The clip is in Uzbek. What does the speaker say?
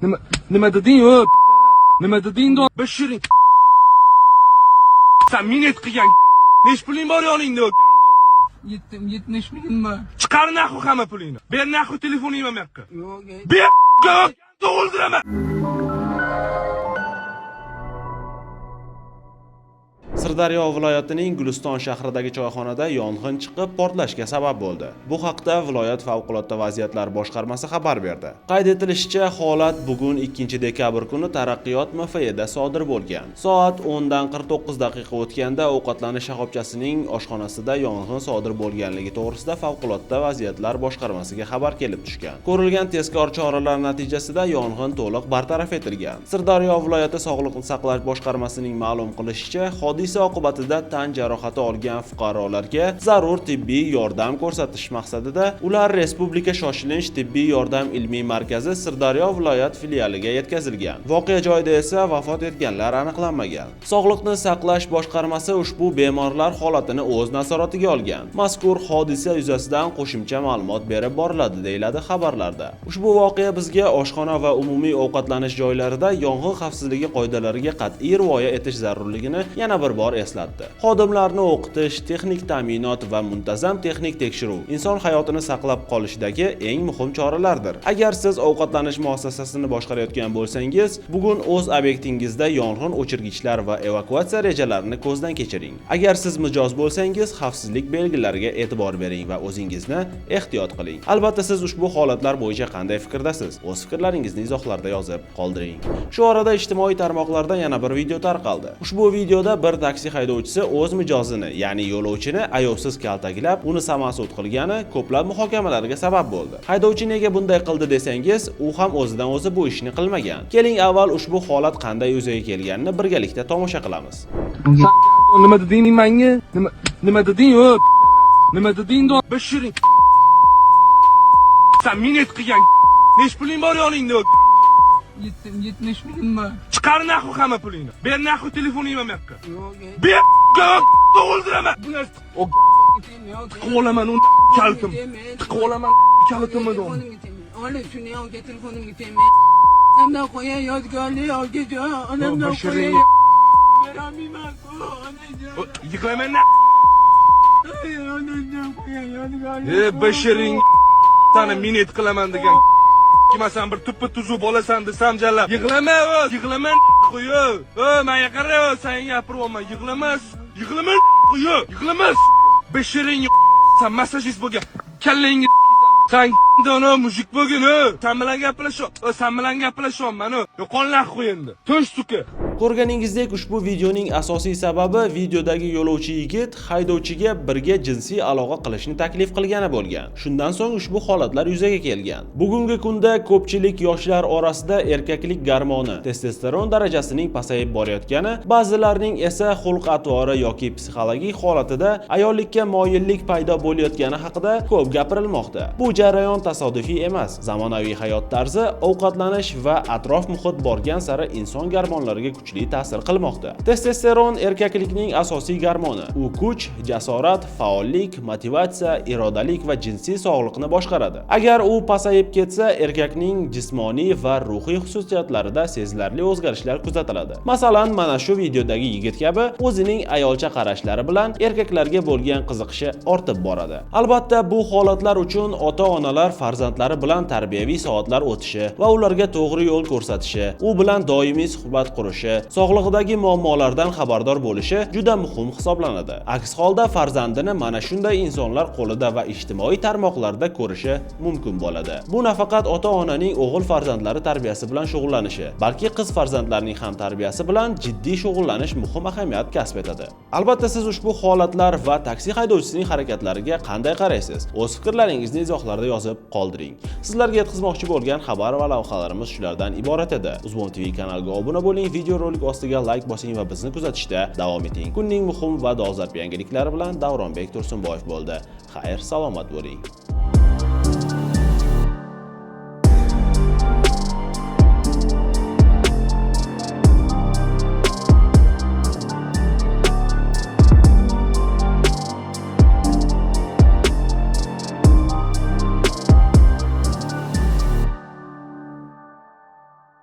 Nima deding o? Nima deding do? Bashiring. Sen minnet qilgan. Nech puling bor yoningda o? 70 ming bor. Chiqar naxu hamma pulingni. Ber naxu telefoningni bu yoqqa. Yo'q. Ber o'ldiraman. Sirdaryo viloyatining Guliston shahridagi choyxonada yong'in chiqib, portlashga sabab bo'ldi. Bu haqda viloyat favqulodda vaziyatlar boshqarmasi xabar berdi. Qayd etilishicha, holat bugun 2-dekabr kuni Taraqqiyot MFEda sodir bo'lgan. Soat 10:49 o'tganda ovqatlanish shoxobchasining oshxonasida yong'in sodir bo'lganligi to'g'risida favqulodda vaziyatlar boshqarmasiga xabar kelib tushgan. Ko'rilgan tezkor choralar natijasida yong'in to'liq bartaraf etilgan. Sirdaryo viloyati Sog'liqni saqlash boshqarmasining ma'lum qilishicha, hodisa oqibatida tan jarohati olgan fuqarolarga zarur tibbiy yordam ko'rsatish maqsadida ular Respublika shoshilinch tibbiy yordam ilmiy markazi Sirdaryo viloyat filialiga yetkazilgan. Voqea joyida esa vafot etganlar aniqlanmagan. Sog'liqni saqlash boshqarmasi ushbu bemorlar holatini o'z nazoratiga olgan. Mazkur hodisa yuzasidan qo'shimcha ma'lumot berib boriladi, deyiladi xabarlarda. Ushbu voqea bizga oshxona va umumiy ovqatlanish joylarida yong'in xavfsizligi qoidalariga qat'iy rioya etish zarurligini yana bir bor eslatdi. Xodimlarni o'qitish, texnik ta'minot va muntazam texnik tekshiruv inson hayotini saqlab qolishdagi eng muhim choralardir. Agar siz ovqatlanish muassasasini boshqarayotgan bo'lsangiz, bugun o'z obyektingizda yong'in o'chirgichlar va evakuatsiya rejalarini ko'zdan kechiring. Agar siz mijoz bo'lsangiz, xavfsizlik belgilariga e'tibor bering va o'zingizni ehtiyot qiling. Albatta, siz ushbu holatlar bo'yicha qanday fikrdasiz? O'z fikrlaringizni izohlarda yozib qoldiring. Shu orada ijtimoiy tarmoqlarda yana bir video tarqaldi. Ushbu videoda bir taksi haydovchisi o'z mijozini, ya'ni yo'lovchini ayovsiz kaltaklab, uni samosud qilgani ko'plab muhokamalarga sabab bo'ldi. Haydovchi nega bunday qildi desangiz, u ham o'zidan o'zi bu ishni qilmagan. Keling, avval ushbu holat qanday yuzaga kelganini birgalikda tomosha qilamiz. Nima deding menga? Nima deding o? Nima deding do? Bashiring. Sen minnet qilgan. Nech puling bor yoningda o? 70 ming bor. Chiqar naxu hamma pulingni. Ber naxu telefoningni bu yoqqa. Yo'q. Ber o'ldiraman. Bu narsa qo'laman uni kaltim. Qo'laman kalitimni do. Ola shuni olga telefonimga tegma. Onamdan qo'ya yodgorlik olgacha, onamdan qo'ya. Beramayman ku, onajon. Yig'laman. Onamdan qo'ya yodgorlik. Bashiring seni minnet qilaman degan. Kimasan bir tuppa tuzup olasan desam jallab. Yig'lama o, yig'laman qo'yo. Men yaqara sen gapiryapman. Yig'laman qo'yo. Yig'lamas. Bashiring sen massajist bo'lgan. Kallangiz sen dono mujik bo'lgan o. Sen bilan gaplashyapman o. Yo'qollar qo'yindi. To'sh suka. Ko'rganingizdek, ushbu videoning asosiy sababi videodagi yo'lovchi yigit haydovchiga birga jinsiy aloqa qilishni taklif qilgani bo'lgan. Shundan so'ng ushbu holatlar yuzaga kelgan. Bugungi kunda ko'pchilik yoshlar orasida erkaklik gormoni, testosteron darajasining pasayib borayotgani, ba'zilarning esa xulq-atvori yoki psixologik holatida ayollikka moyillik paydo bo'layotgani haqida ko'p gapirilmoqda. Bu jarayon tasodifiy emas. Zamonaviy hayot tarzi, ovqatlanish va atrof muhit borgan sari inson gormonlariga kuchli ta'sir qilmoqda. Testosteron erkaklikning asosiy gormoni. U kuch, jasorat, faollik, motivatsiya, irodalik va jinsiy sog'liqni boshqaradi. Agar u pasayib ketsa, erkakning jismoniy va ruhiy xususiyatlarida sezilarli o'zgarishlar kuzatiladi. Masalan, mana shu videodagi yigit kabi o'zining ayolcha qarashlari bilan erkaklarga bo'lgan qiziqishi ortib boradi. Albatta, bu holatlar uchun ota-onalar farzandlari bilan tarbiyaviy soatlar o'tishi va ularga to'g'ri yo'l ko'rsatishi, u bilan doimiy suhbat qurishi, sog'lig'idagi muammolardan xabardor bo'lishi juda muhim hisoblanadi. Aks holda farzandini mana shunday insonlar qo'lida va ijtimoiy tarmoqlarda ko'rishi mumkin bo'ladi. Bu nafaqat ota-onaning o'g'il farzandlari tarbiyasi bilan shug'ullanishi, balki qiz farzandlarining ham tarbiyasi bilan jiddiy shug'ullanish muhim ahamiyat kasb etadi. Albatta, siz ushbu holatlar va taksi haydovchisining harakatlariga qanday qaraysiz? O'z fikrlaringizni izohlarda yozib qoldiring. Sizlarga yetkazmoqchi bo'lgan xabar va lavhalarimiz shulardan iborat edi. Uzmon TV kanaliga obuna bo'ling, video rolik ostiga like bosing va bizni kuzatishda davom eting. Kunning muhim va dolzarb yangiliklari bilan Davronbek Tursunboyev bo'ldi. Xayr, salomat bo'ling.